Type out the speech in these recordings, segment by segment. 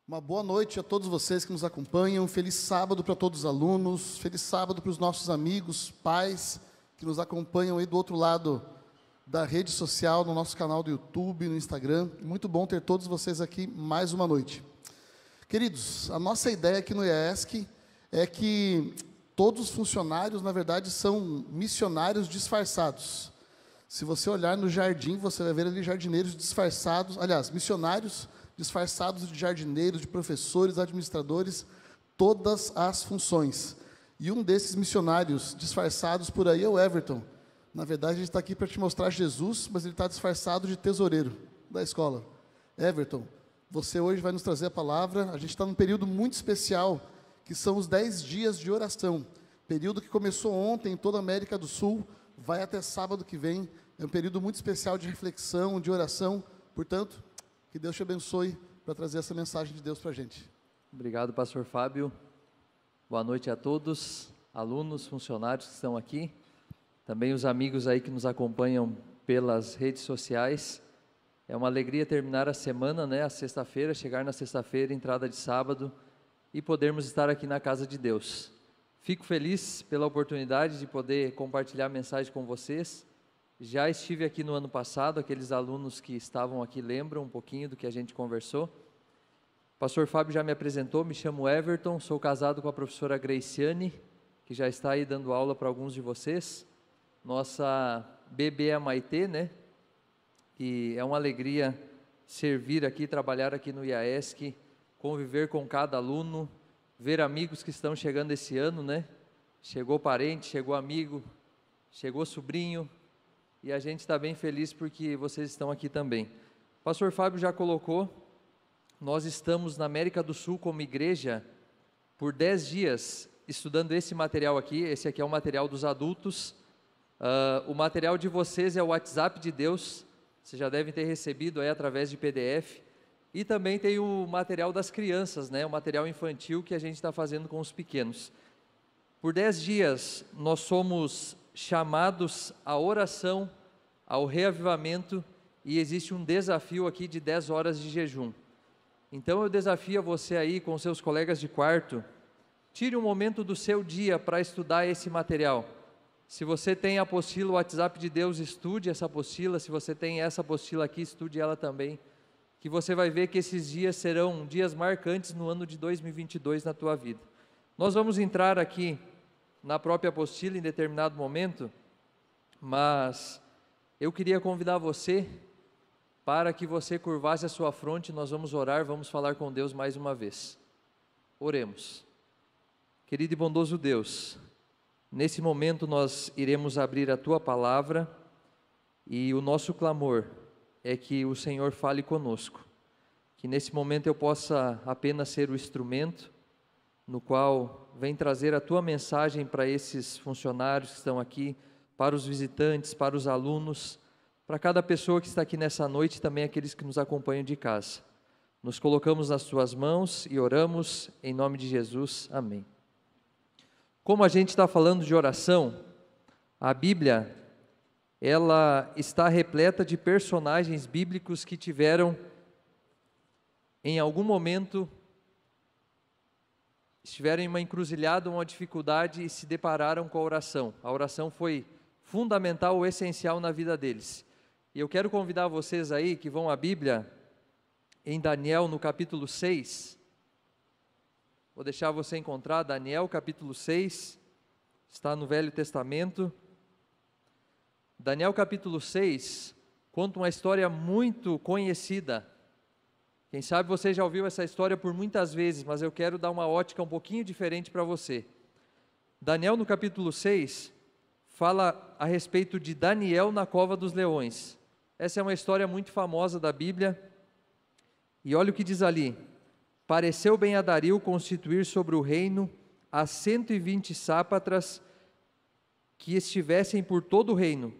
Uma boa noite a todos vocês que nos acompanham. Feliz sábado para todos os alunos. Feliz sábado para os nossos amigos, pais que nos acompanham aí do outro lado da rede social, no nosso canal do YouTube, no Instagram. Muito bom ter todos vocês aqui mais uma noite. Queridos, a nossa ideia aqui no IAESC é que todos os funcionários, na verdade, são missionários disfarçados. Se você olhar no jardim, você vai ver ali jardineiros disfarçados, aliás, missionários disfarçados de jardineiros, de professores, administradores, todas as funções. E um desses missionários disfarçados por aí é o Everton. Na verdade, a gente está aqui para te mostrar Jesus, mas ele está disfarçado de tesoureiro da escola. Everton, você hoje vai nos trazer a palavra. A gente está num período muito especial, que são os 10 dias de oração. Período que começou ontem em toda a América do Sul, vai até sábado que vem. É um período muito especial de reflexão, de oração. Portanto, que Deus te abençoe para trazer essa mensagem de Deus para a gente. Obrigado, pastor Fábio. Boa noite a todos, alunos, funcionários que estão aqui. Também os amigos aí que nos acompanham pelas redes sociais. É uma alegria terminar a semana, a sexta-feira, chegar na sexta-feira, entrada de sábado, e podermos estar aqui na casa de Deus. Fico feliz pela oportunidade de poder compartilhar a mensagem com vocês. Já estive aqui no ano passado, aqueles alunos que estavam aqui lembram um pouquinho do que a gente conversou. O pastor Fábio já me apresentou, me chamo Everton, sou casado com a professora Graciane, que já está aí dando aula para alguns de vocês. Nossa bebê é a Maitê, E é uma alegria servir aqui, trabalhar aqui no IAESC, conviver com cada aluno, ver amigos que estão chegando esse ano, Chegou parente, chegou amigo, chegou sobrinho, e a gente está bem feliz porque vocês estão aqui também. O pastor Fábio já colocou, nós estamos na América do Sul como igreja por 10 dias estudando esse material aqui. Esse aqui é o material dos adultos. O material de vocês é o WhatsApp de Deus, vocês já devem ter recebido aí através de PDF. E também tem o material das crianças, o material infantil que a gente está fazendo com os pequenos. Por 10 dias nós somos chamados à oração, ao reavivamento, e existe um desafio aqui de 10 horas de jejum. Então eu desafio a você aí com seus colegas de quarto, tire um momento do seu dia para estudar esse material. Se você tem a apostila, o WhatsApp de Deus, estude essa apostila. Se você tem essa apostila aqui, estude ela também, que você vai ver que esses dias serão dias marcantes no ano de 2022 na tua vida. Nós vamos entrar aqui na própria apostila em determinado momento, mas eu queria convidar você para que você curvasse a sua fronte. Nós vamos orar, vamos falar com Deus mais uma vez. Oremos. Querido e bondoso Deus, nesse momento nós iremos abrir a Tua palavra e o nosso clamor é que o Senhor fale conosco, que nesse momento eu possa apenas ser o instrumento no qual vem trazer a Tua mensagem para esses funcionários que estão aqui, para os visitantes, para os alunos, para cada pessoa que está aqui nessa noite e também aqueles que nos acompanham de casa. Nos colocamos nas Tuas mãos e oramos em nome de Jesus. Amém. Como a gente está falando de oração, a Bíblia, ela está repleta de personagens bíblicos que tiveram, em algum momento, estiveram em uma encruzilhada, uma dificuldade e se depararam com a oração. A oração foi fundamental ou essencial na vida deles. E eu quero convidar vocês aí que vão à Bíblia, em Daniel, no capítulo 6. Vou deixar você encontrar Daniel, capítulo 6, está no Velho Testamento. Daniel, capítulo 6, conta uma história muito conhecida. Quem sabe você já ouviu essa história por muitas vezes, mas eu quero dar uma ótica um pouquinho diferente para você. Daniel, no capítulo 6, fala a respeito de Daniel na cova dos leões. Essa é uma história muito famosa da Bíblia. E olha o que diz ali: pareceu bem a Dario constituir sobre o reino as 120 sápatras que estivessem por todo o reino,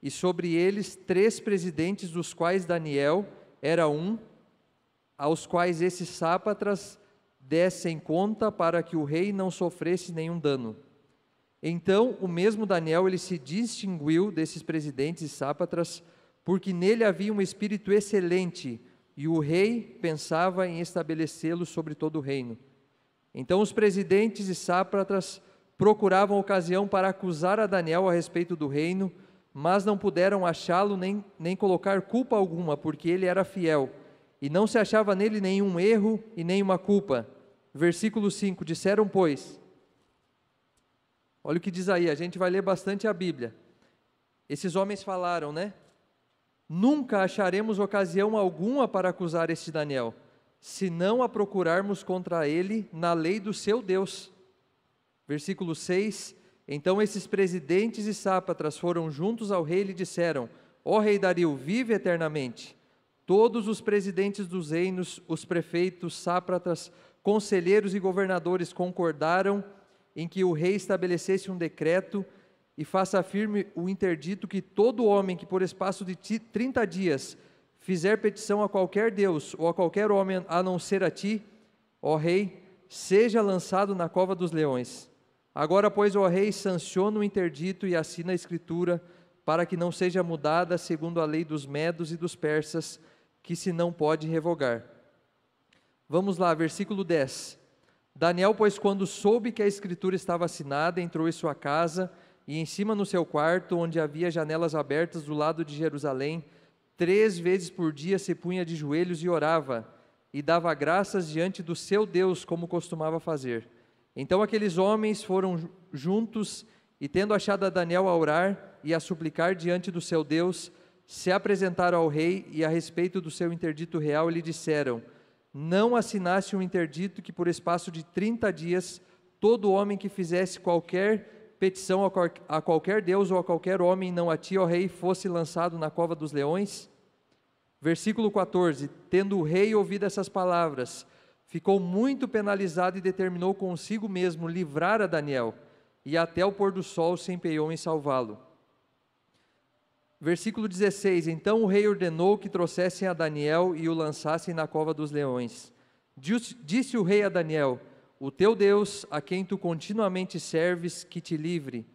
e sobre eles 3 presidentes, dos quais Daniel era um, aos quais esses sápatras dessem conta para que o rei não sofresse nenhum dano. Então o mesmo Daniel, ele se distinguiu desses presidentes e sápatras, porque nele havia um espírito excelente, e o rei pensava em estabelecê-lo sobre todo o reino. Então os presidentes e sátrapas procuravam ocasião para acusar a Daniel a respeito do reino, mas não puderam achá-lo nem colocar culpa alguma, porque ele era fiel, e não se achava nele nenhum erro e nenhuma culpa. Versículo 5, disseram, pois, olha o que diz aí, a gente vai ler bastante a Bíblia. Esses homens falaram, né? Nunca acharemos ocasião alguma para acusar este Daniel, se não a procurarmos contra ele na lei do seu Deus. Versículo 6, então esses presidentes e sátrapas foram juntos ao rei e lhe disseram, ó rei Dario, vive eternamente. Todos os presidentes dos reinos, os prefeitos, sátrapas, conselheiros e governadores concordaram em que o rei estabelecesse um decreto e faça firme o interdito que todo homem que por espaço de 30 dias fizer petição a qualquer Deus ou a qualquer homem a não ser a ti, ó rei, seja lançado na cova dos leões. Agora, pois, ó rei, sanciona o interdito e assina a escritura para que não seja mudada segundo a lei dos medos e dos persas, que se não pode revogar. Vamos lá, versículo 10. Daniel, pois, quando soube que a escritura estava assinada, entrou em sua casa e em cima no seu quarto, onde havia janelas abertas do lado de Jerusalém, 3 vezes por dia se punha de joelhos e orava, e dava graças diante do seu Deus, como costumava fazer. Então aqueles homens foram juntos, e tendo achado a Daniel a orar e a suplicar diante do seu Deus, se apresentaram ao rei, e a respeito do seu interdito real lhe disseram, não assinaste um interdito que por espaço de 30 dias, todo homem que fizesse qualquer petição a qualquer Deus ou a qualquer homem, não a ti, ó rei, fosse lançado na cova dos leões? Versículo 14, tendo o rei ouvido essas palavras, ficou muito penalizado e determinou consigo mesmo livrar a Daniel, e até o pôr do sol se empenhou em salvá-lo. Versículo 16, então o rei ordenou que trouxessem a Daniel e o lançassem na cova dos leões. Disse o rei a Daniel, o teu Deus, a quem tu continuamente serves, que te livre.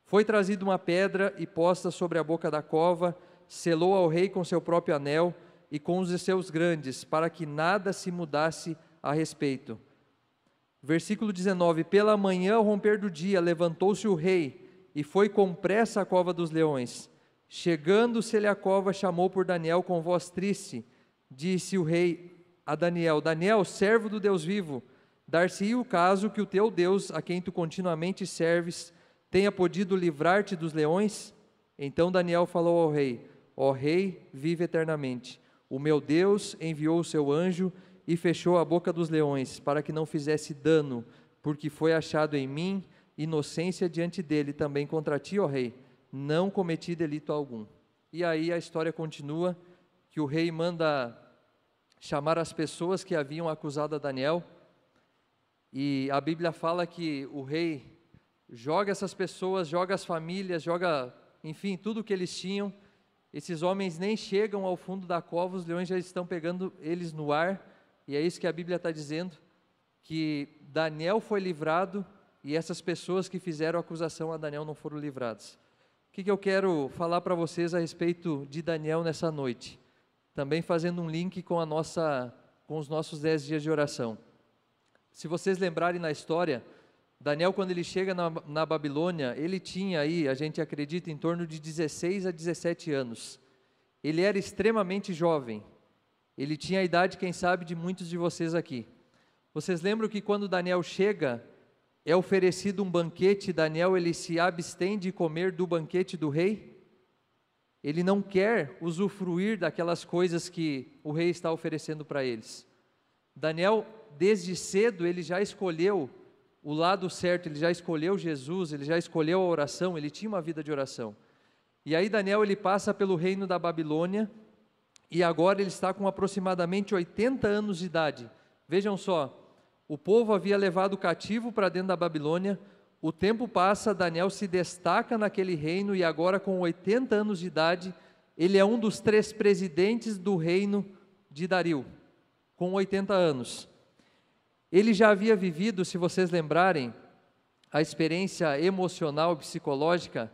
Foi trazida uma pedra e posta sobre a boca da cova, selou ao rei com seu próprio anel e com os seus grandes, para que nada se mudasse a respeito. Versículo 19, pela manhã, ao romper do dia, levantou-se o rei e foi com pressa à cova dos leões. Chegando-se-lhe à cova, chamou por Daniel com voz triste. Disse o rei a Daniel, Daniel, servo do Deus vivo, dar-se-ia o caso que o teu Deus, a quem tu continuamente serves, tenha podido livrar-te dos leões? Então Daniel falou ao rei, ó rei, vive eternamente. O meu Deus enviou o seu anjo e fechou a boca dos leões, para que não fizesse dano, porque foi achado em mim inocência diante dele, também contra ti, ó rei, não cometi delito algum. E aí a história continua, que o rei manda chamar as pessoas que haviam acusado a Daniel, e a Bíblia fala que o rei joga essas pessoas, joga as famílias, joga, enfim, tudo que eles tinham. Esses homens nem chegam ao fundo da cova, os leões já estão pegando eles no ar, e é isso que a Bíblia está dizendo, que Daniel foi livrado, e essas pessoas que fizeram acusação a Daniel não foram livradas. O que eu quero falar para vocês a respeito de Daniel nessa noite? Também fazendo um link com os nossos 10 dias de oração. Se vocês lembrarem na história, Daniel, quando ele chega na Babilônia, ele tinha aí, a gente acredita, em torno de 16 a 17 anos. Ele era extremamente jovem. Ele tinha a idade, quem sabe, de muitos de vocês aqui. Vocês lembram que quando Daniel chega, é oferecido um banquete, Daniel ele se abstém de comer do banquete do rei? Ele não quer usufruir daquelas coisas que o rei está oferecendo para eles. Daniel, desde cedo, ele já escolheu o lado certo, ele já escolheu Jesus, ele já escolheu a oração, ele tinha uma vida de oração. E aí Daniel, ele passa pelo reino da Babilônia, e agora ele está com aproximadamente 80 anos de idade. Vejam só, o povo havia levado cativo para dentro da Babilônia, o tempo passa, Daniel se destaca naquele reino, e agora com 80 anos de idade, ele é um dos 3 presidentes do reino de Dario, com 80 anos. Ele já havia vivido, se vocês lembrarem, a experiência emocional e psicológica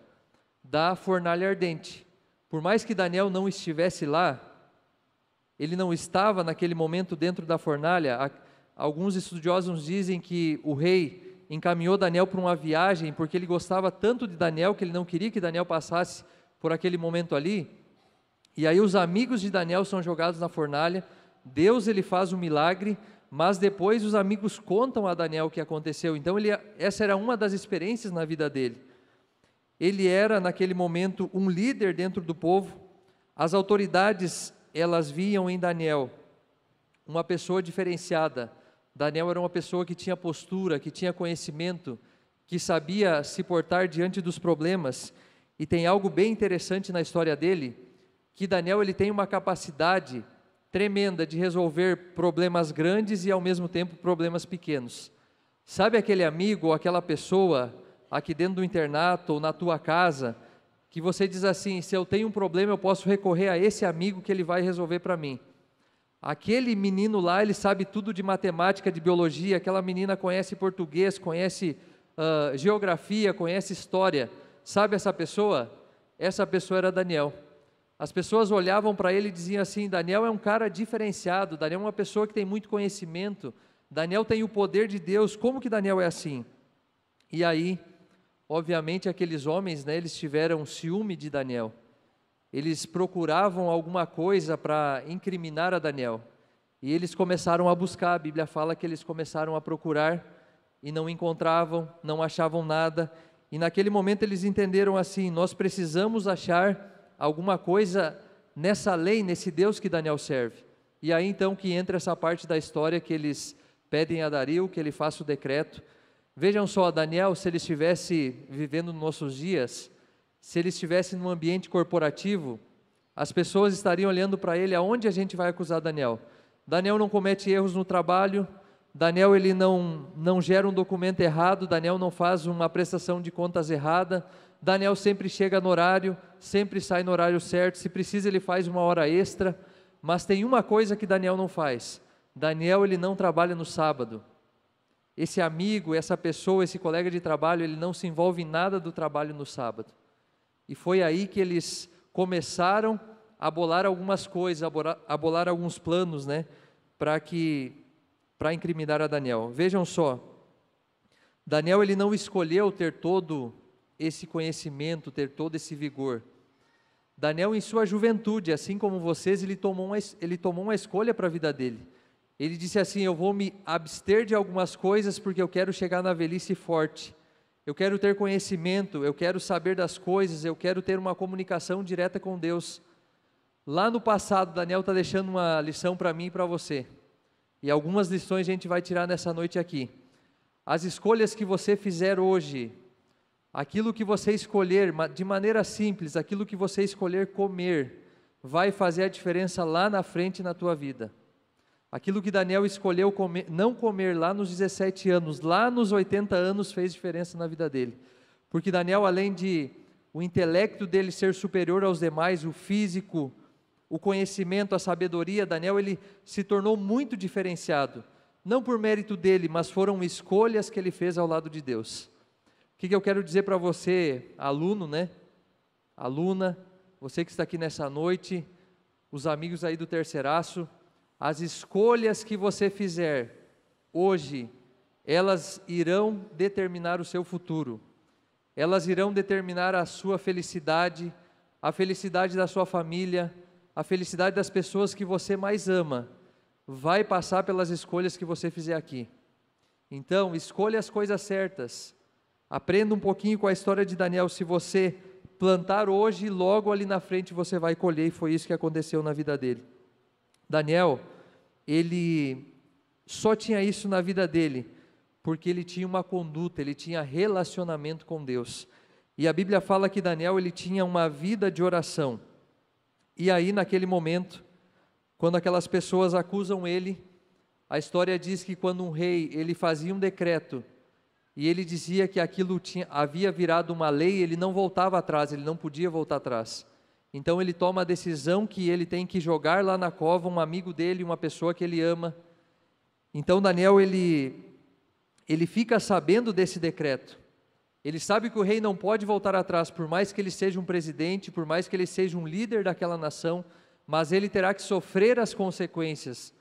da fornalha ardente. Por mais que Daniel não estivesse lá, ele não estava naquele momento dentro da fornalha. Alguns estudiosos dizem que o rei encaminhou Daniel para uma viagem, porque ele gostava tanto de Daniel, que ele não queria que Daniel passasse por aquele momento ali. E aí os amigos de Daniel são jogados na fornalha, Deus ele faz um milagre, mas depois os amigos contam a Daniel o que aconteceu. Então essa era uma das experiências na vida dele. Ele era naquele momento um líder dentro do povo. As autoridades, elas viam em Daniel uma pessoa diferenciada. Daniel era uma pessoa que tinha postura, que tinha conhecimento, que sabia se portar diante dos problemas. E tem algo bem interessante na história dele, que Daniel ele tem uma capacidade tremenda de resolver problemas grandes e ao mesmo tempo problemas pequenos. Sabe aquele amigo ou aquela pessoa aqui dentro do internato ou na tua casa, que você diz assim, se eu tenho um problema eu posso recorrer a esse amigo que ele vai resolver para mim. Aquele menino lá, ele sabe tudo de matemática, de biologia, aquela menina conhece português, conhece geografia, conhece história. Sabe essa pessoa? Essa pessoa era Daniel. As pessoas olhavam para ele e diziam assim, Daniel é um cara diferenciado, Daniel é uma pessoa que tem muito conhecimento, Daniel tem o poder de Deus, como que Daniel é assim? E aí, obviamente aqueles homens, né, eles tiveram ciúme de Daniel. Eles procuravam alguma coisa para incriminar a Daniel. E eles começaram a buscar, a Bíblia fala que eles começaram a procurar e não encontravam, não achavam nada. E naquele momento eles entenderam assim, nós precisamos achar alguma coisa nessa lei, nesse Deus que Daniel serve. E aí então que entra essa parte da história que eles pedem a Dario, que ele faça o decreto. Vejam só, Daniel, se ele estivesse vivendo nos nossos dias, se ele estivesse num ambiente corporativo, as pessoas estariam olhando para ele, aonde a gente vai acusar Daniel? Daniel não comete erros no trabalho, Daniel ele não gera um documento errado, Daniel não faz uma prestação de contas errada, Daniel sempre chega no horário, sempre sai no horário certo, se precisa ele faz uma hora extra, mas tem uma coisa que Daniel não faz, Daniel ele não trabalha no sábado. Esse amigo, essa pessoa, esse colega de trabalho, ele não se envolve em nada do trabalho no sábado. E foi aí que eles começaram a bolar algumas coisas, a bolar alguns planos, né, para incriminar a Daniel. Vejam só, Daniel ele não escolheu ter todo esse conhecimento, ter todo esse vigor. Daniel em sua juventude, assim como vocês, ele tomou uma escolha para a vida dele. Ele disse assim, eu vou me abster de algumas coisas porque eu quero chegar na velhice forte. Eu quero ter conhecimento, eu quero saber das coisas, eu quero ter uma comunicação direta com Deus. Lá no passado, Daniel está deixando uma lição para mim e para você. E algumas lições a gente vai tirar nessa noite aqui. As escolhas que você fizer hoje, aquilo que você escolher, de maneira simples, aquilo que você escolher comer, vai fazer a diferença lá na frente na tua vida. Aquilo que Daniel escolheu comer, não comer lá nos 17 anos, lá nos 80 anos fez diferença na vida dele. Porque Daniel, além de o intelecto dele ser superior aos demais, o físico, o conhecimento, a sabedoria, Daniel ele se tornou muito diferenciado. Não por mérito dele, mas foram escolhas que ele fez ao lado de Deus. O que eu quero dizer para você, aluno, né? Aluna, você que está aqui nessa noite, os amigos aí do Terceiraço, as escolhas que você fizer hoje, elas irão determinar o seu futuro, elas irão determinar a sua felicidade, a felicidade da sua família, a felicidade das pessoas que você mais ama, vai passar pelas escolhas que você fizer aqui. Então, escolha as coisas certas, aprenda um pouquinho com a história de Daniel, se você plantar hoje, logo ali na frente você vai colher, e foi isso que aconteceu na vida dele. Daniel, ele só tinha isso na vida dele, porque ele tinha uma conduta, ele tinha relacionamento com Deus. E a Bíblia fala que Daniel, ele tinha uma vida de oração. E aí, naquele momento, quando aquelas pessoas acusam ele, a história diz que quando um rei, ele fazia um decreto, e ele dizia que aquilo havia virado uma lei, ele não voltava atrás, ele não podia voltar atrás. Então ele toma a decisão que ele tem que jogar lá na cova um amigo dele, uma pessoa que ele ama. Então Daniel, ele fica sabendo desse decreto. Ele sabe que o rei não pode voltar atrás, por mais que ele seja um presidente, por mais que ele seja um líder daquela nação, mas ele terá que sofrer as consequências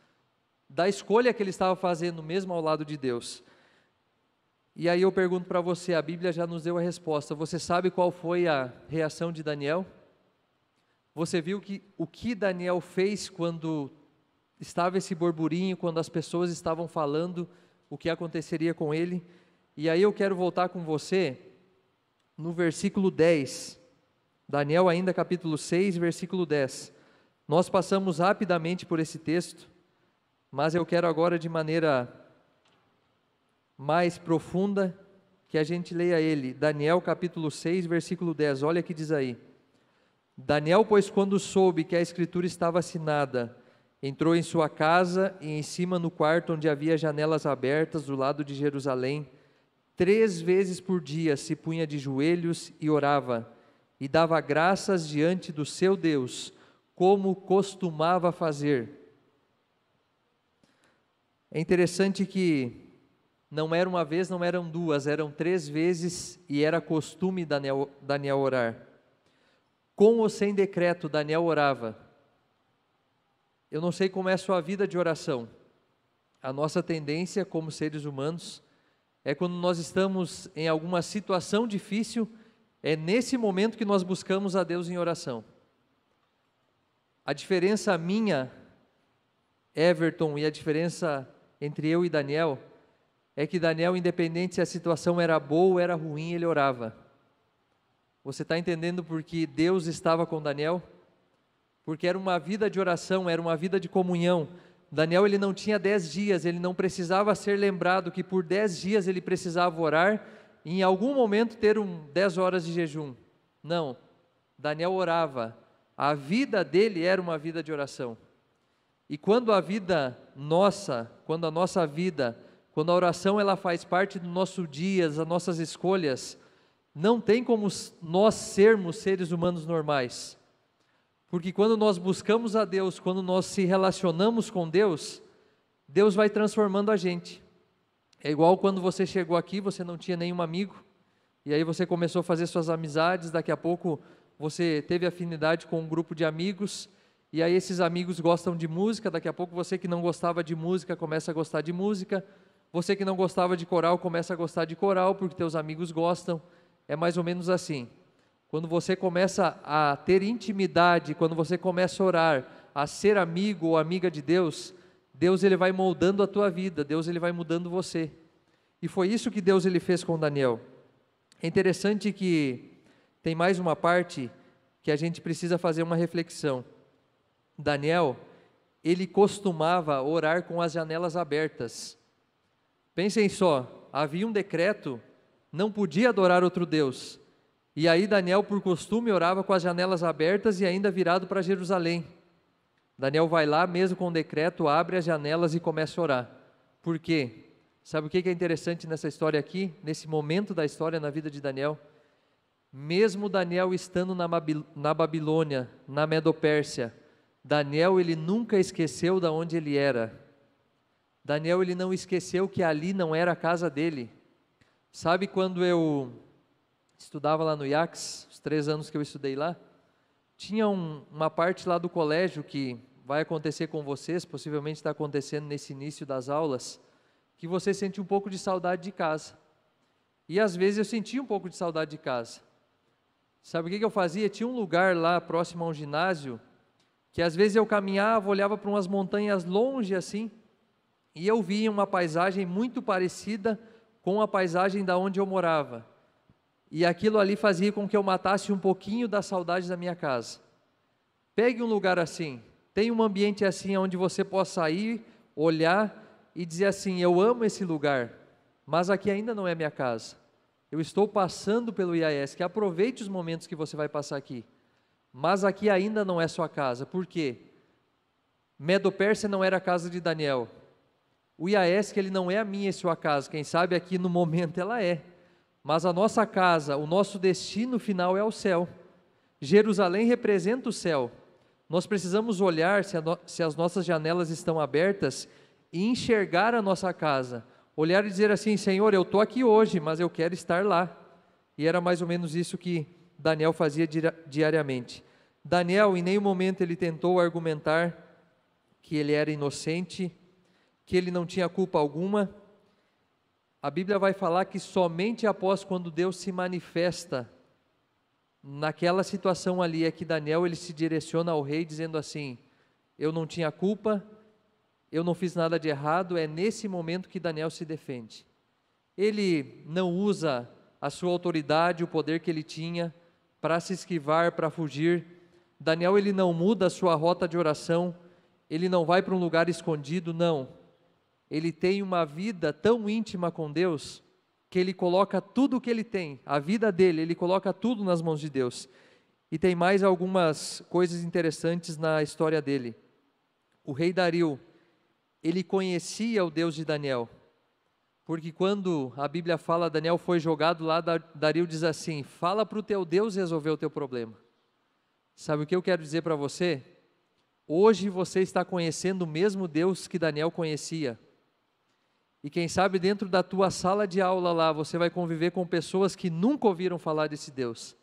da escolha que ele estava fazendo mesmo ao lado de Deus. E aí eu pergunto para você, a Bíblia já nos deu a resposta, você sabe qual foi a reação de Daniel? Você viu o que Daniel fez quando estava esse burburinho, quando as pessoas estavam falando o que aconteceria com ele? E aí eu quero voltar com você no versículo 10, Daniel ainda capítulo 6, versículo 10. Nós passamos rapidamente por esse texto, mas eu quero agora de maneira mais profunda que a gente leia ele. Daniel capítulo 6, versículo 10, olha o que diz aí. Daniel, pois, quando soube que a escritura estava assinada, entrou em sua casa e em cima no quarto onde havia janelas abertas do lado de Jerusalém, 3 vezes por dia se punha de joelhos e orava, e dava graças diante do seu Deus, como costumava fazer. É interessante que não era uma vez, não eram 2, eram 3 vezes, e era costume Daniel orar. Com ou sem decreto, Daniel orava. Eu não sei como é a sua vida de oração. A nossa tendência como seres humanos é quando nós estamos em alguma situação difícil, é nesse momento que nós buscamos a Deus em oração. A diferença minha, Everton, e a diferença entre eu e Daniel, é que Daniel, independente se a situação era boa ou era ruim, ele orava. Você está entendendo por que Deus estava com Daniel? Porque era uma vida de oração, era uma vida de comunhão. Daniel, ele não tinha 10 dias, ele não precisava ser lembrado que por 10 dias ele precisava orar e em algum momento ter 10 horas de jejum. Não, Daniel orava, a vida dele era uma vida de oração. E quando a oração ela faz parte do nosso dia, das nossas escolhas, não tem como nós sermos seres humanos normais. Porque quando nós buscamos a Deus, quando nós se relacionamos com Deus, Deus vai transformando a gente. É igual quando você chegou aqui, você não tinha nenhum amigo, e aí você começou a fazer suas amizades, daqui a pouco você teve afinidade com um grupo de amigos, e aí esses amigos gostam de música, daqui a pouco você que não gostava de música, começa a gostar de música, você que não gostava de coral, começa a gostar de coral, porque teus amigos gostam, é mais ou menos assim. Quando você começa a ter intimidade, quando você começa a orar, a ser amigo ou amiga de Deus, Deus ele vai moldando a tua vida, Deus ele vai mudando você. E foi isso que Deus ele fez com Daniel. É interessante que tem mais uma parte que a gente precisa fazer uma reflexão. Daniel, ele costumava orar com as janelas abertas. Pensem só, havia um decreto, não podia adorar outro Deus. E aí Daniel, por costume, orava com as janelas abertas e ainda virado para Jerusalém. Daniel vai lá, mesmo com o decreto, abre as janelas e começa a orar. Por quê? Sabe o que é interessante nessa história aqui? Nesse momento da história na vida de Daniel? Mesmo Daniel estando na Babilônia, na Medopérsia, Daniel ele nunca esqueceu de onde ele era. Daniel ele não esqueceu que ali não era a casa dele. Sabe quando eu estudava lá no IACS, os 3 anos que eu estudei lá, tinha uma parte lá do colégio que vai acontecer com vocês, possivelmente está acontecendo nesse início das aulas, que você sente um pouco de saudade de casa. E às vezes eu sentia um pouco de saudade de casa. Sabe o que eu fazia? Tinha um lugar lá próximo a um ginásio, que às vezes eu caminhava, olhava para umas montanhas longe assim, e eu via uma paisagem muito parecida com a paisagem da onde eu morava. E aquilo ali fazia com que eu matasse um pouquinho da saudade da minha casa. Pegue um lugar assim, tenha um ambiente assim, onde você possa ir, olhar e dizer assim, eu amo esse lugar, mas aqui ainda não é minha casa. Eu estou passando pelo IAS, que aproveite os momentos que você vai passar aqui. Mas aqui ainda não é sua casa. Por quê? Medopérsia não era a casa de Daniel. O IAS, que ele não é a minha e sua casa. Quem sabe aqui no momento ela é. Mas a nossa casa, o nosso destino final é o céu. Jerusalém representa o céu. Nós precisamos olhar se as nossas janelas estão abertas e enxergar a nossa casa. Olhar e dizer assim, Senhor, eu estou aqui hoje, mas eu quero estar lá. E era mais ou menos isso que Daniel fazia diariamente. Daniel, em nenhum momento ele tentou argumentar que ele era inocente, que ele não tinha culpa alguma. A Bíblia vai falar que somente após quando Deus se manifesta naquela situação ali, é que Daniel ele se direciona ao rei dizendo assim: eu não tinha culpa, eu não fiz nada de errado. É nesse momento que Daniel se defende. Ele não usa a sua autoridade, o poder que ele tinha para se esquivar, para fugir. Daniel ele não muda a sua rota de oração, ele não vai para um lugar escondido, não. Ele tem uma vida tão íntima com Deus, que ele coloca tudo o que ele tem, a vida dele, ele coloca tudo nas mãos de Deus. E tem mais algumas coisas interessantes na história dele. O rei Dario, ele conhecia o Deus de Daniel, porque quando a Bíblia fala, Daniel foi jogado lá, Dario diz assim: fala para o teu Deus resolver o teu problema. Sabe o que eu quero dizer para você? Hoje você está conhecendo o mesmo Deus que Daniel conhecia. E quem sabe dentro da tua sala de aula lá, você vai conviver com pessoas que nunca ouviram falar desse Deus.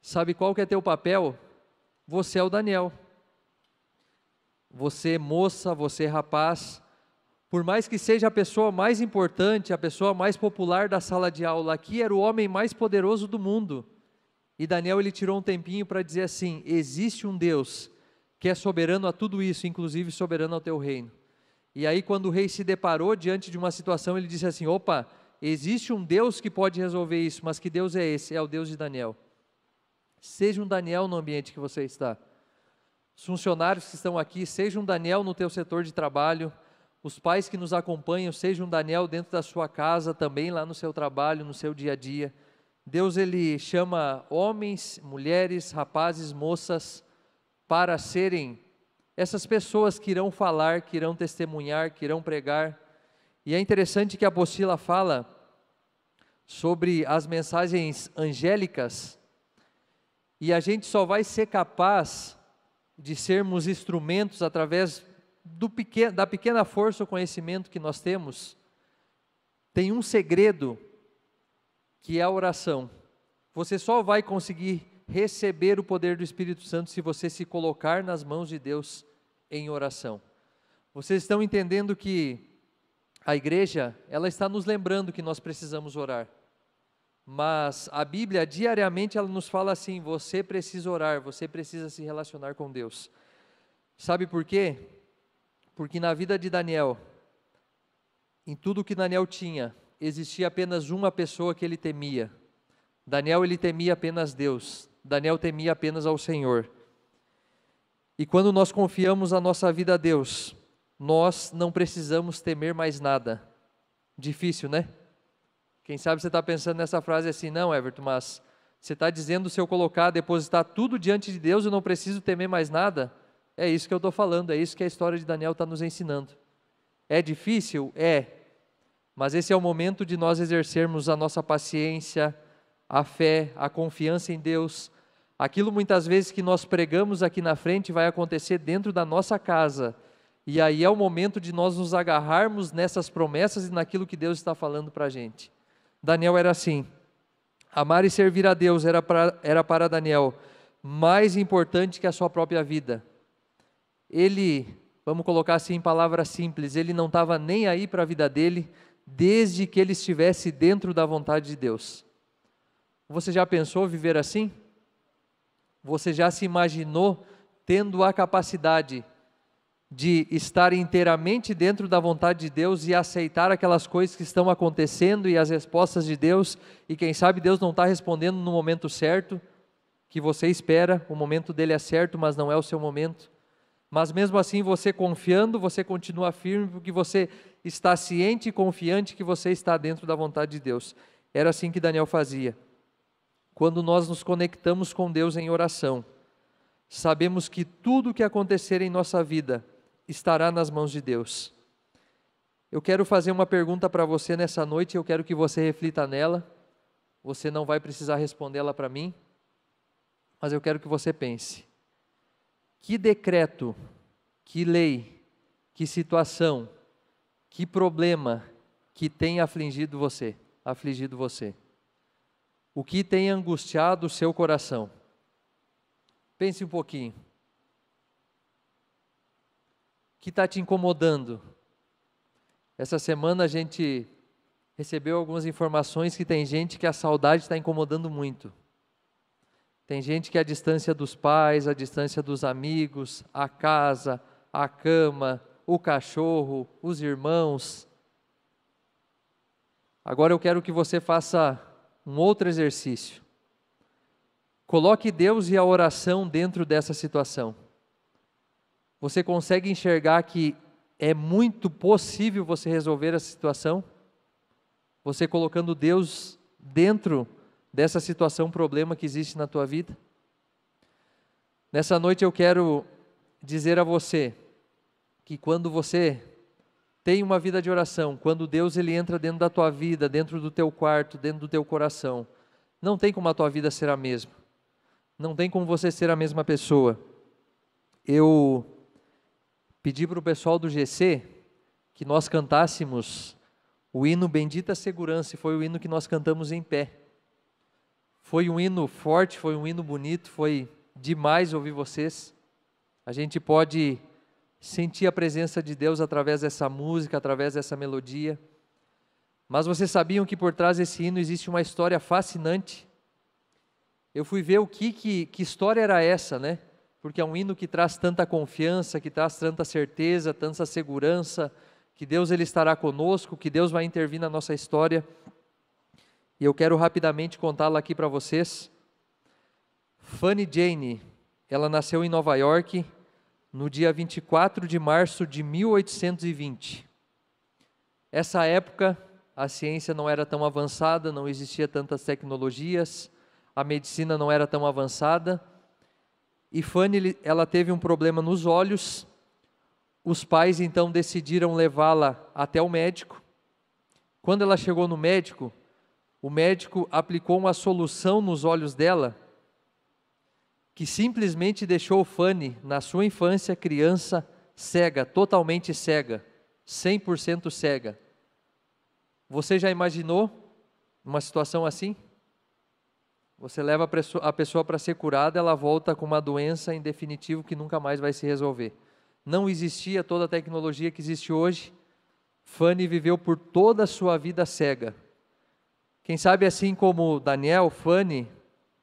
Sabe qual que é teu papel? Você é o Daniel. Você moça, você rapaz, por mais que seja a pessoa mais importante, a pessoa mais popular da sala de aula, aqui era o homem mais poderoso do mundo. E Daniel ele tirou um tempinho para dizer assim: existe um Deus que é soberano a tudo isso, inclusive soberano ao teu reino. E aí quando o rei se deparou diante de uma situação, ele disse assim: opa, existe um Deus que pode resolver isso, mas que Deus é esse? É o Deus de Daniel. Seja um Daniel no ambiente que você está. Os funcionários que estão aqui, seja um Daniel no teu setor de trabalho. Os pais que nos acompanham, seja um Daniel dentro da sua casa, também lá no seu trabalho, no seu dia a dia. Deus ele chama homens, mulheres, rapazes, moças, para serem essas pessoas que irão falar, que irão testemunhar, que irão pregar. E é interessante que a apostila fala sobre as mensagens angélicas, e a gente só vai ser capaz de sermos instrumentos através da pequena força ou conhecimento que nós temos. Tem um segredo, que é a oração. Você só vai conseguir receber o poder do Espírito Santo se você se colocar nas mãos de Deus em oração. Vocês estão entendendo que a igreja, ela está nos lembrando que nós precisamos orar. Mas a Bíblia, diariamente, ela nos fala assim: você precisa orar, você precisa se relacionar com Deus. Sabe por quê? Porque na vida de Daniel, em tudo que Daniel tinha, existia apenas uma pessoa que ele temia. Daniel ele temia apenas Deus. Daniel temia apenas ao Senhor. E quando nós confiamos a nossa vida a Deus, nós não precisamos temer mais nada. Difícil, né? Quem sabe você está pensando nessa frase assim: não, Everton, mas você está dizendo, se eu colocar, depositar tudo diante de Deus, eu não preciso temer mais nada? É isso que eu estou falando, é isso que a história de Daniel está nos ensinando. É difícil? É. Mas esse é o momento de nós exercermos a nossa paciência, a fé, a confiança em Deus. Aquilo muitas vezes que nós pregamos aqui na frente vai acontecer dentro da nossa casa. E aí é o momento de nós nos agarrarmos nessas promessas e naquilo que Deus está falando para a gente. Daniel era assim. Amar e servir a Deus era para Daniel mais importante que a sua própria vida. Ele, vamos colocar assim em palavras simples, ele não estava nem aí para a vida dele, desde que ele estivesse dentro da vontade de Deus. Você já pensou viver assim? Você já se imaginou tendo a capacidade de estar inteiramente dentro da vontade de Deus e aceitar aquelas coisas que estão acontecendo e as respostas de Deus, e quem sabe Deus não está respondendo no momento certo, que você espera, o momento dele é certo, mas não é o seu momento. Mas mesmo assim, você confiando, você continua firme, porque você está ciente e confiante que você está dentro da vontade de Deus. Era assim que Daniel fazia. Quando nós nos conectamos com Deus em oração, sabemos que tudo o que acontecer em nossa vida estará nas mãos de Deus. Eu quero fazer uma pergunta para você nessa noite, eu quero que você reflita nela. Você não vai precisar respondê-la para mim, mas eu quero que você pense. Que decreto, que lei, que situação, que problema que tem afligido você? O que tem angustiado o seu coração? Pense um pouquinho. O que está te incomodando? Essa semana a gente recebeu algumas informações que tem gente que a saudade está incomodando muito. Tem gente que a distância dos pais, a distância dos amigos, a casa, a cama, o cachorro, os irmãos. Agora eu quero que você faça um outro exercício. Coloque Deus e a oração dentro dessa situação. Você consegue enxergar que é muito possível você resolver essa situação? Você colocando Deus dentro dessa situação, problema que existe na tua vida? Nessa noite eu quero dizer a você que quando você tem uma vida de oração, quando Deus ele entra dentro da tua vida, dentro do teu quarto, dentro do teu coração, não tem como a tua vida ser a mesma. Não tem como você ser a mesma pessoa. Eu pedi para o pessoal do GC que nós cantássemos o hino Bendita Segurança, e foi o hino que nós cantamos em pé. Foi um hino forte, foi um hino bonito, foi demais ouvir vocês. A gente pode sentir a presença de Deus através dessa música, através dessa melodia. Mas vocês sabiam que por trás desse hino existe uma história fascinante? Eu fui ver que história era essa, né? Porque é um hino que traz tanta confiança, que traz tanta certeza, tanta segurança, que Deus ele estará conosco, que Deus vai intervir na nossa história. E eu quero rapidamente contá-la aqui para vocês. Fanny Jane, ela nasceu em Nova York no dia 24 de março de 1820. Essa época, a ciência não era tão avançada, não existia tantas tecnologias, a medicina não era tão avançada, e Fanny, ela teve um problema nos olhos. Os pais então decidiram levá-la até o médico. Quando ela chegou no médico, o médico aplicou uma solução nos olhos dela, que simplesmente deixou Fanny, na sua infância, criança, cega, totalmente cega, 100% cega. Você já imaginou uma situação assim? Você leva a pessoa para ser curada, ela volta com uma doença em definitivo que nunca mais vai se resolver. Não existia toda a tecnologia que existe hoje. Fanny viveu por toda a sua vida cega. Quem sabe assim como Daniel, Fanny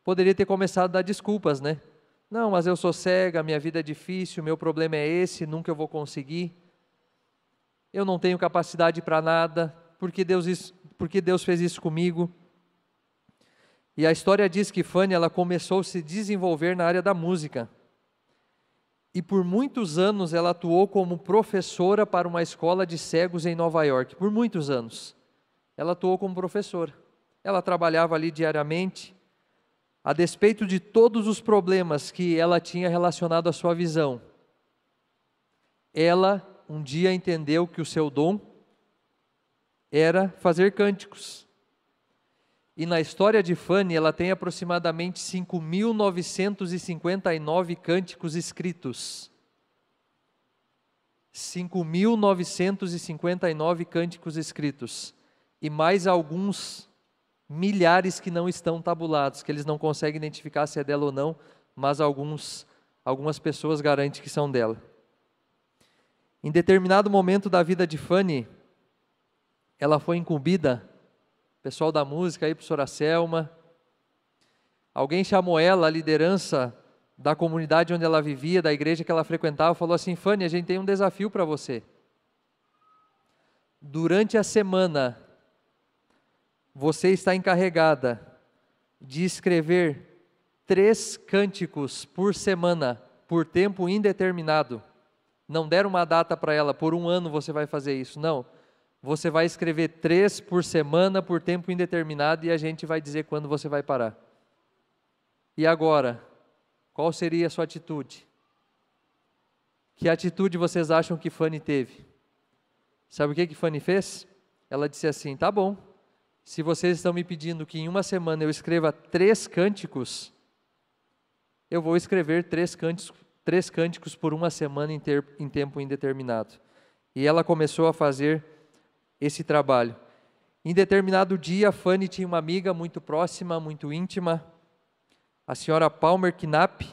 poderia ter começado a dar desculpas, né? Não, mas eu sou cega, minha vida é difícil, meu problema é esse, nunca eu vou conseguir. Eu não tenho capacidade para nada, por que Deus fez isso comigo? E a história diz que Fanny, ela começou a se desenvolver na área da música. E por muitos anos ela atuou como professora para uma escola de cegos em Nova York. Por muitos anos. Ela atuou como professora. Ela trabalhava ali diariamente. A despeito de todos os problemas que ela tinha relacionado à sua visão, ela um dia entendeu que o seu dom era fazer cânticos. E na história de Fanny, ela tem aproximadamente 5.959 cânticos escritos. 5.959 cânticos escritos. E mais alguns milhares que não estão tabulados, que eles não conseguem identificar se é dela ou não, mas algumas pessoas garantem que são dela. Em determinado momento da vida de Fanny, ela foi incumbida, pessoal da música aí, professora Selma, alguém chamou ela, a liderança da comunidade onde ela vivia, da igreja que ela frequentava, falou assim: Fanny, a gente tem um desafio para você. Durante a semana, você está encarregada de escrever 3 cânticos por semana, por tempo indeterminado. Não deram uma data para ela, por 1 ano você vai fazer isso, não. Você vai escrever 3 por semana, por tempo indeterminado, e a gente vai dizer quando você vai parar. E agora, qual seria a sua atitude? Que atitude vocês acham que Fanny teve? Sabe o que Fanny fez? Ela disse assim: tá bom, se vocês estão me pedindo que em 1 semana eu escreva 3 cânticos, eu vou escrever 3 cânticos por 1 semana em tempo indeterminado. E ela começou a fazer esse trabalho. Em determinado dia, Fanny tinha uma amiga muito próxima, muito íntima, a senhora Palmer Knapp,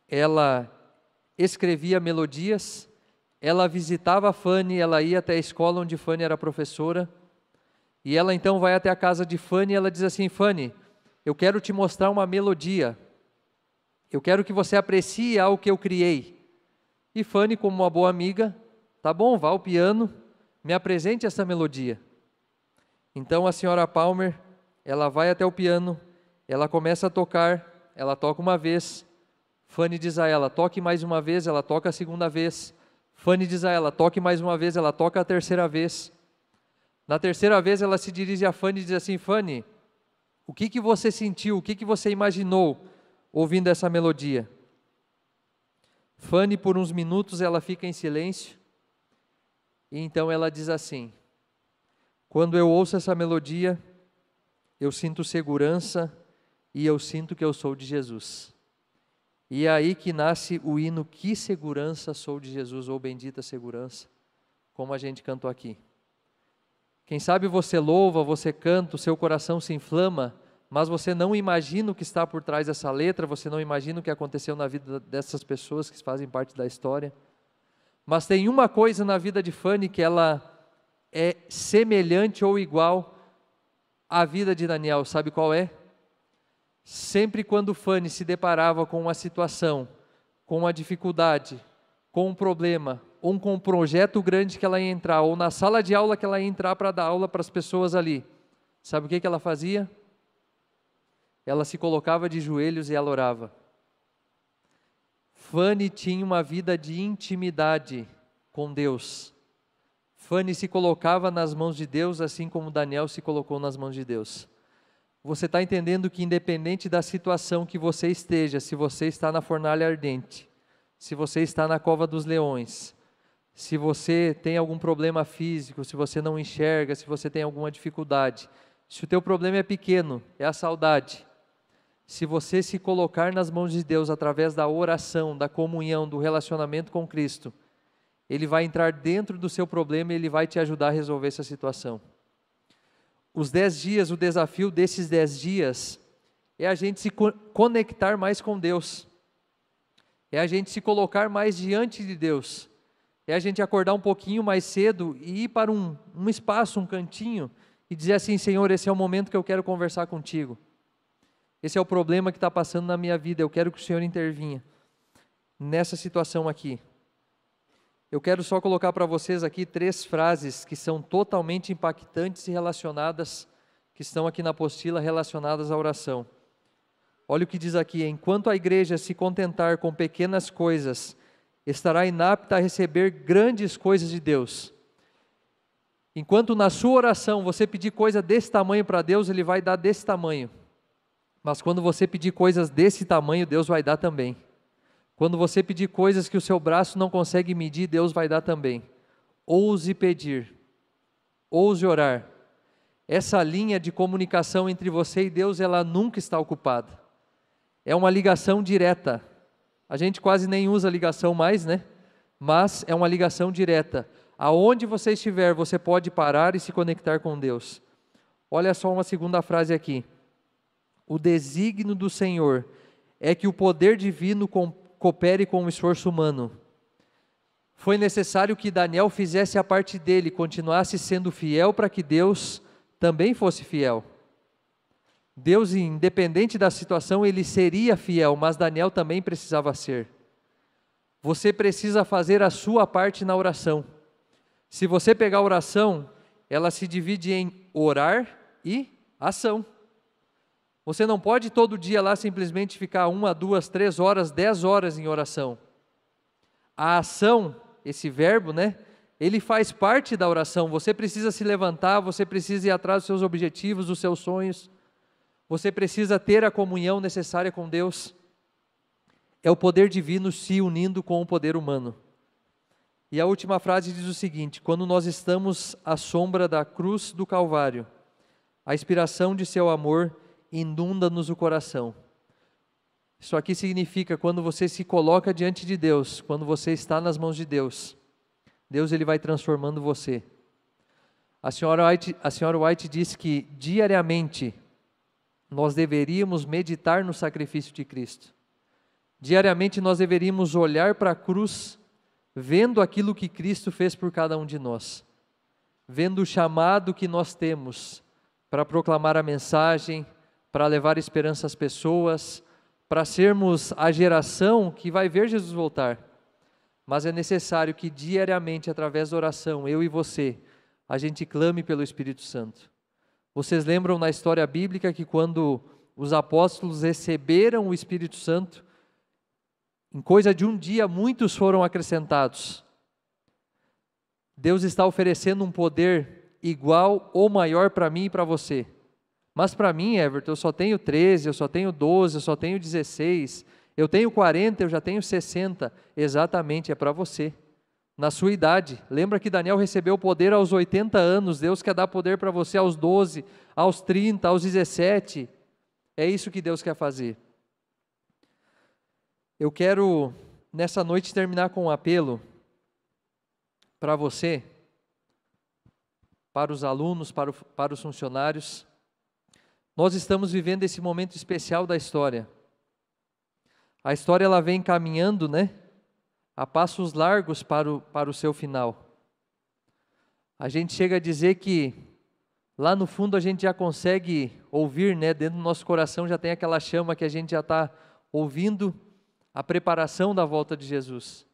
ela escrevia melodias, ela visitava a Fanny, ela ia até a escola onde Fanny era professora, e ela então vai até a casa de Fanny e ela diz assim: Fanny, eu quero te mostrar uma melodia, eu quero que você aprecie algo que eu criei. E Fanny, como uma boa amiga, tá bom, vá ao piano, me apresente essa melodia. Então a senhora Palmer, ela vai até o piano, ela começa a tocar, ela toca uma vez, Fanny diz a ela, toque mais uma vez, ela toca a segunda vez, Fanny diz a ela, toque mais uma vez, ela toca a terceira vez. Na terceira vez ela se dirige a Fanny e diz assim: Fanny, o que você sentiu, o que você imaginou ouvindo essa melodia? Fanny, por uns minutos, ela fica em silêncio, e então ela diz assim: quando eu ouço essa melodia, eu sinto segurança e eu sinto que eu sou de Jesus. E é aí que nasce o hino Que Segurança Sou de Jesus, ou Bendita Segurança, como a gente cantou aqui. Quem sabe você louva, você canta, o seu coração se inflama, mas você não imagina o que está por trás dessa letra, você não imagina o que aconteceu na vida dessas pessoas que fazem parte da história. Mas tem uma coisa na vida de Fanny que ela é semelhante ou igual à vida de Daniel, sabe qual é? Sempre quando Fanny se deparava com uma situação, com uma dificuldade, com um problema, ou com um projeto grande que ela ia entrar, ou na sala de aula que ela ia entrar para dar aula para as pessoas ali, sabe o que ela fazia? Ela se colocava de joelhos e ela orava. Fanny tinha uma vida de intimidade com Deus. Fanny se colocava nas mãos de Deus, assim como Daniel se colocou nas mãos de Deus. Você está entendendo que independente da situação que você esteja, se você está na fornalha ardente, se você está na cova dos leões, se você tem algum problema físico, se você não enxerga, se você tem alguma dificuldade, se o teu problema é pequeno, é a saudade, se você se colocar nas mãos de Deus através da oração, da comunhão, do relacionamento com Cristo, Ele vai entrar dentro do seu problema e Ele vai te ajudar a resolver essa situação. Os 10 dias, o desafio desses 10 dias é a gente se conectar mais com Deus, é a gente se colocar mais diante de Deus, é a gente acordar um pouquinho mais cedo e ir para um espaço, um cantinho e dizer assim: Senhor, esse é o momento que eu quero conversar contigo, esse é o problema que está passando na minha vida, eu quero que o Senhor intervinha nessa situação aqui. Eu quero só colocar para vocês aqui 3 frases que são totalmente impactantes e relacionadas, que estão aqui na apostila, relacionadas à oração. Olha o que diz aqui: enquanto a igreja se contentar com pequenas coisas, estará inapta a receber grandes coisas de Deus. Enquanto na sua oração você pedir coisa desse tamanho para Deus, Ele vai dar desse tamanho. Mas quando você pedir coisas desse tamanho, Deus vai dar também. Quando você pedir coisas que o seu braço não consegue medir, Deus vai dar também. Ouse pedir, ouse orar. Essa linha de comunicação entre você e Deus, ela nunca está ocupada. É uma ligação direta. A gente quase nem usa ligação mais, né? Mas é uma ligação direta. Aonde você estiver, você pode parar e se conectar com Deus. Olha só uma segunda frase aqui. O desígnio do Senhor é que o poder divino coopere com o esforço humano. Foi necessário que Daniel fizesse a parte dele, continuasse sendo fiel para que Deus também fosse fiel. Deus, independente da situação, Ele seria fiel, mas Daniel também precisava ser. Você precisa fazer a sua parte na oração. Se você pegar a oração, ela se divide em orar e ação. Você não pode todo dia lá simplesmente ficar 1, 2, 3 horas, 10 horas em oração. A ação, esse verbo, né? Ele faz parte da oração. Você precisa se levantar, você precisa ir atrás dos seus objetivos, dos seus sonhos. Você precisa ter a comunhão necessária com Deus. É o poder divino se unindo com o poder humano. E a última frase diz o seguinte: quando nós estamos à sombra da cruz do Calvário, a inspiração de seu amor inunda-nos o coração. Isso aqui significa quando você se coloca diante de Deus, quando você está nas mãos de Deus, Deus Ele vai transformando você. A senhora White disse que diariamente nós deveríamos meditar no sacrifício de Cristo. Diariamente nós deveríamos olhar para a cruz, vendo aquilo que Cristo fez por cada um de nós, vendo o chamado que nós temos para proclamar a mensagem, para levar esperança às pessoas, para sermos a geração que vai ver Jesus voltar. Mas é necessário que diariamente, através da oração, eu e você, a gente clame pelo Espírito Santo. Vocês lembram na história bíblica que quando os apóstolos receberam o Espírito Santo, em coisa de um dia, muitos foram acrescentados. Deus está oferecendo um poder igual ou maior para mim e para você. Mas para mim, Everton, eu só tenho 13, eu só tenho 12, eu só tenho 16, eu tenho 40, eu já tenho 60. Exatamente, é para você. Na sua idade. Lembra que Daniel recebeu o poder aos 80 anos. Deus quer dar poder para você aos 12, aos 30, aos 17. É isso que Deus quer fazer. Eu quero, nessa noite, terminar com um apelo para você, para os alunos, para os funcionários. Nós estamos vivendo esse momento especial da história. A história ela vem caminhando, a passos largos para o seu final. A gente chega a dizer que lá no fundo a gente já consegue ouvir, dentro do nosso coração já tem aquela chama que a gente já está ouvindo a preparação da volta de Jesus.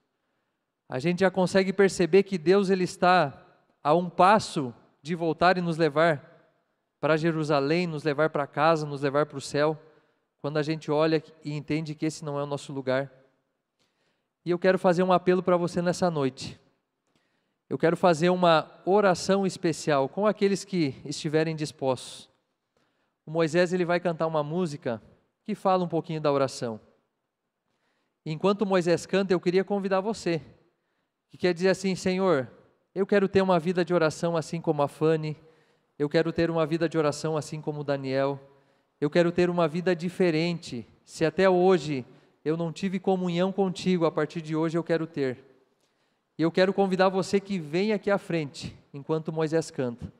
A gente já consegue perceber que Deus ele está a um passo de voltar e nos levar para Jerusalém, nos levar para casa, nos levar para o céu, quando a gente olha e entende que esse não é o nosso lugar. E eu quero fazer um apelo para você nessa noite. Eu quero fazer uma oração especial com aqueles que estiverem dispostos. O Moisés ele vai cantar uma música que fala um pouquinho da oração. Enquanto o Moisés canta, eu queria convidar você, que quer dizer assim: Senhor, eu quero ter uma vida de oração assim como a Fanny, eu quero ter uma vida de oração assim como o Daniel, eu quero ter uma vida diferente. Se até hoje eu não tive comunhão contigo, a partir de hoje eu quero ter. E eu quero convidar você que venha aqui à frente, enquanto Moisés canta,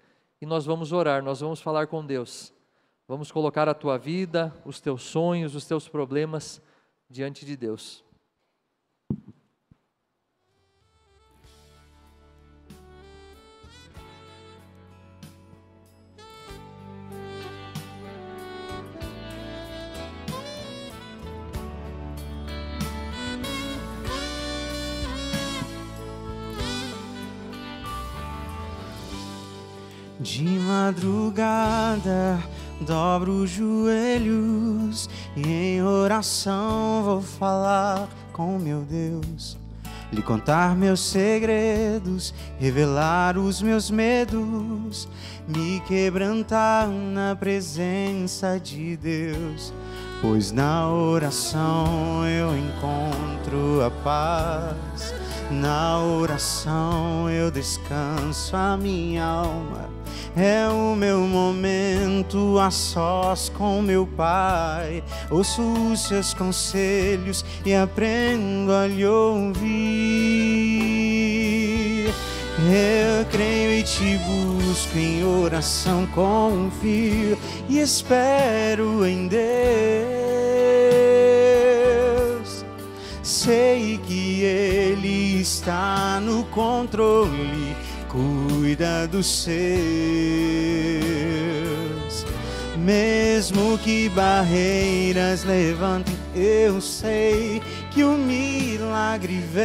e nós vamos orar, nós vamos falar com Deus, vamos colocar a tua vida, os teus sonhos, os teus problemas diante de Deus. De madrugada dobro os joelhos e em oração vou falar com meu Deus, lhe contar meus segredos, revelar os meus medos, me quebrantar na presença de Deus, pois na oração eu encontro a paz, na oração eu descanso a minha alma. É o meu momento a sós com meu Pai. Ouço os seus conselhos e aprendo a lhe ouvir. Eu creio e te busco em oração, confio e espero em Deus. Sei que Ele está no controle, cuida dos seus. Mesmo que barreiras levantem, eu sei que o milagre vem.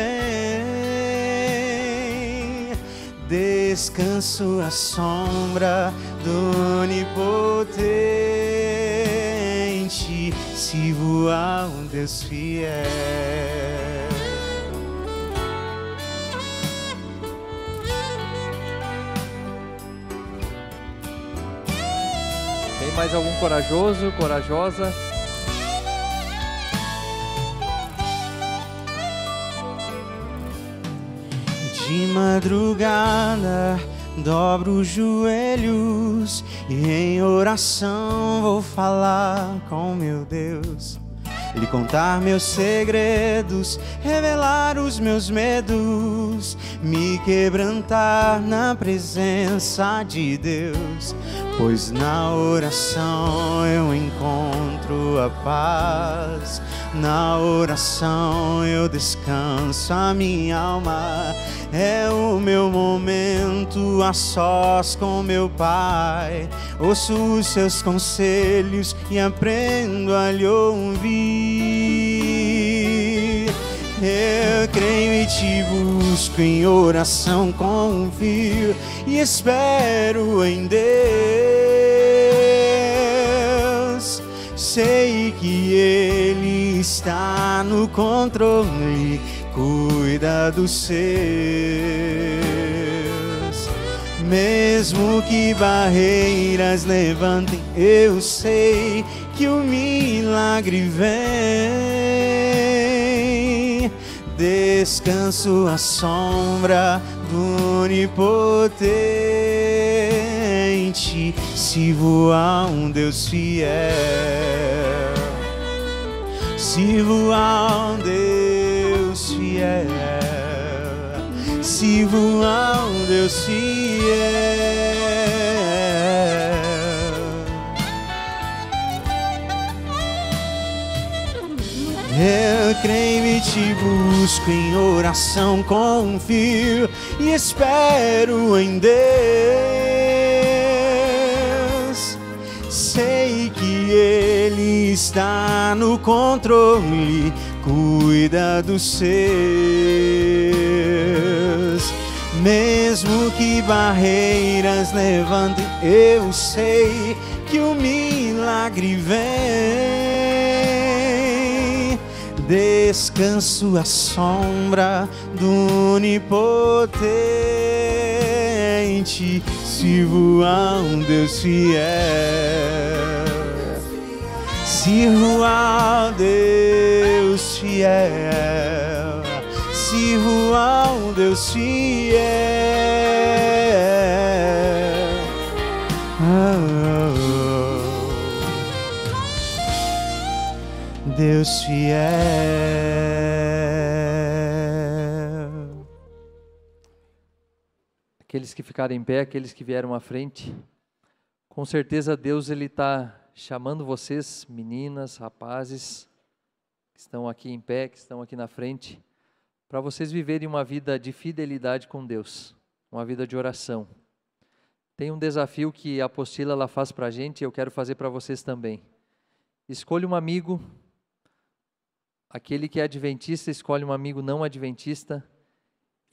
Descanso à sombra do Onipotente, sirvo ao Deus fiel. Tem mais algum corajoso, corajosa? De madrugada dobro os joelhos e em oração vou falar com meu Deus, lhe contar meus segredos, revelar os meus medos, me quebrantar na presença de Deus. Pois na oração eu encontro a paz, na oração eu descanso a minha alma. É o meu momento a sós com meu Pai, ouço os seus conselhos e aprendo a lhe ouvir. Eu creio e te busco, em oração confio e espero em Deus. Sei que Ele está no controle, cuida dos seus. Mesmo que barreiras levantem, eu sei que o milagre vem. Descanso à sombra do Onipotente, sirvo a um Deus fiel, sirvo a um Deus fiel, sirvo a um Deus fiel. Eu creio e te busco, em oração confio e espero em Deus. Sei que Ele está no controle, cuida dos seus. Mesmo que barreiras levantem, eu sei que o milagre vem. Descanso à sombra do Onipotente, sirvo a um Deus fiel, sirvo a um Deus fiel, sirvo a um Deus fiel. Deus fiel. Aqueles que ficaram em pé, aqueles que vieram à frente, com certeza Deus Ele está chamando vocês, meninas, rapazes, que estão aqui em pé, que estão aqui na frente, para vocês viverem uma vida de fidelidade com Deus, uma vida de oração. Tem um desafio que a apostila ela faz para a gente e eu quero fazer para vocês também. Escolha um amigo. Aquele que é adventista escolhe um amigo não adventista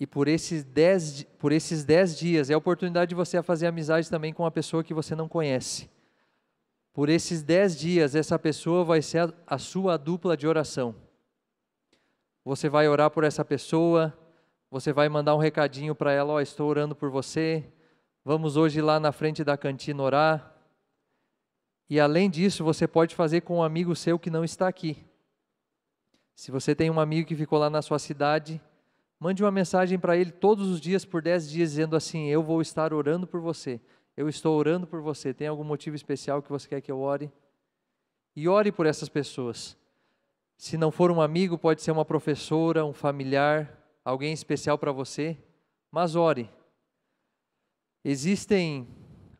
e por esses 10 dias é a oportunidade de você fazer amizade também com uma pessoa que você não conhece. Por esses 10 dias essa pessoa vai ser a sua dupla de oração. Você vai orar por essa pessoa, você vai mandar um recadinho para ela, ó, estou orando por você, vamos hoje lá na frente da cantina orar. E além disso você pode fazer com um amigo seu que não está aqui. Se você tem um amigo que ficou lá na sua cidade, mande uma mensagem para ele todos os dias, por 10 dias, dizendo assim, eu vou estar orando por você, eu estou orando por você, tem algum motivo especial que você quer que eu ore? E ore por essas pessoas. Se não for um amigo, pode ser uma professora, um familiar, alguém especial para você, mas ore. Existem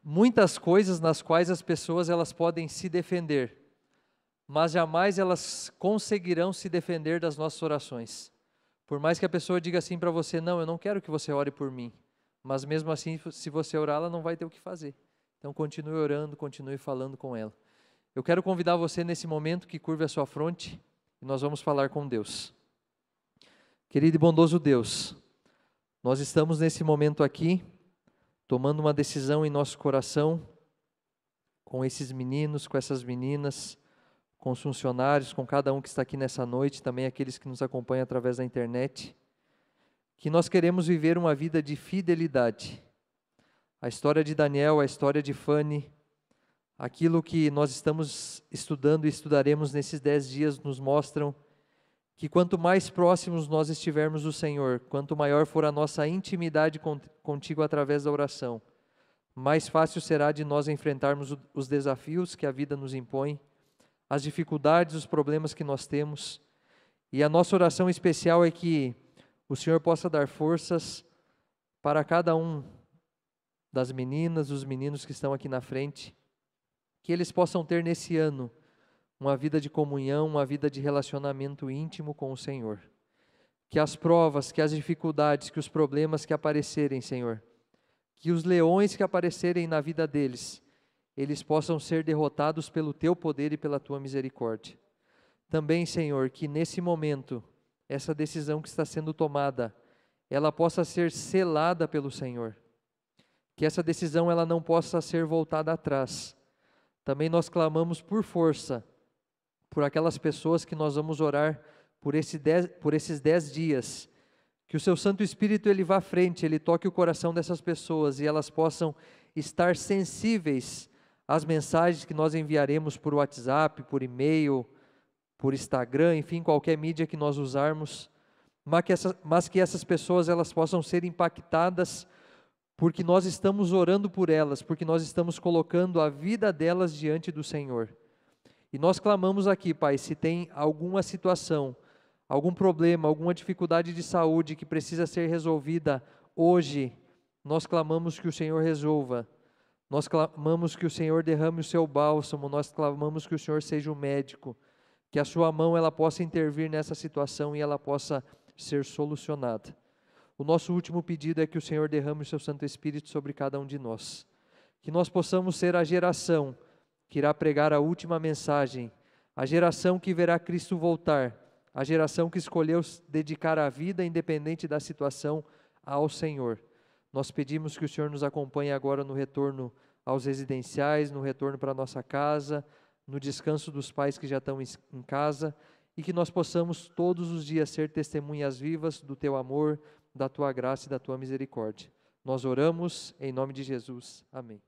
muitas coisas nas quais as pessoas elas podem se defender, mas jamais elas conseguirão se defender das nossas orações. Por mais que a pessoa diga assim para você, não, eu não quero que você ore por mim, mas mesmo assim, se você orar, ela não vai ter o que fazer. Então continue orando, continue falando com ela. Eu quero convidar você nesse momento que curve a sua fronte e nós vamos falar com Deus. Querido e bondoso Deus, nós estamos nesse momento aqui, tomando uma decisão em nosso coração, com esses meninos, com essas meninas, com os funcionários, com cada um que está aqui nessa noite, também aqueles que nos acompanham através da internet, que nós queremos viver uma vida de fidelidade. A história de Daniel, a história de Fanny, aquilo que nós estamos estudando e estudaremos nesses 10 dias nos mostram que quanto mais próximos nós estivermos do Senhor, quanto maior for a nossa intimidade contigo através da oração, mais fácil será de nós enfrentarmos os desafios que a vida nos impõe, as dificuldades, os problemas que nós temos. E a nossa oração especial é que o Senhor possa dar forças para cada um das meninas, dos meninos que estão aqui na frente, que eles possam ter nesse ano uma vida de comunhão, uma vida de relacionamento íntimo com o Senhor. Que as provas, que as dificuldades, que os problemas que aparecerem, Senhor, que os leões que aparecerem na vida deles, eles possam ser derrotados pelo Teu poder e pela Tua misericórdia. Também, Senhor, que nesse momento, essa decisão que está sendo tomada, ela possa ser selada pelo Senhor. Que essa decisão ela não possa ser voltada atrás. Também nós clamamos por força, por aquelas pessoas que nós vamos orar por esses 10 dias. Que o Seu Santo Espírito ele vá à frente, ele toque o coração dessas pessoas e elas possam estar sensíveis às mensagens que nós enviaremos por WhatsApp, por e-mail, por Instagram, enfim, qualquer mídia que nós usarmos, mas que essas pessoas elas possam ser impactadas porque nós estamos orando por elas, porque nós estamos colocando a vida delas diante do Senhor. E nós clamamos aqui, Pai, se tem alguma situação, algum problema, alguma dificuldade de saúde que precisa ser resolvida hoje, nós clamamos que o Senhor resolva. Nós clamamos que o Senhor derrame o Seu bálsamo, nós clamamos que o Senhor seja o médico, que a Sua mão ela possa intervir nessa situação e ela possa ser solucionada. O nosso último pedido é que o Senhor derrame o Seu Santo Espírito sobre cada um de nós. Que nós possamos ser a geração que irá pregar a última mensagem, a geração que verá Cristo voltar, a geração que escolheu dedicar a vida, independente da situação, ao Senhor. Nós pedimos que o Senhor nos acompanhe agora no retorno aos residenciais, no retorno para a nossa casa, no descanso dos pais que já estão em casa, e que nós possamos todos os dias ser testemunhas vivas do Teu amor, da Tua graça e da Tua misericórdia. Nós oramos em nome de Jesus. Amém.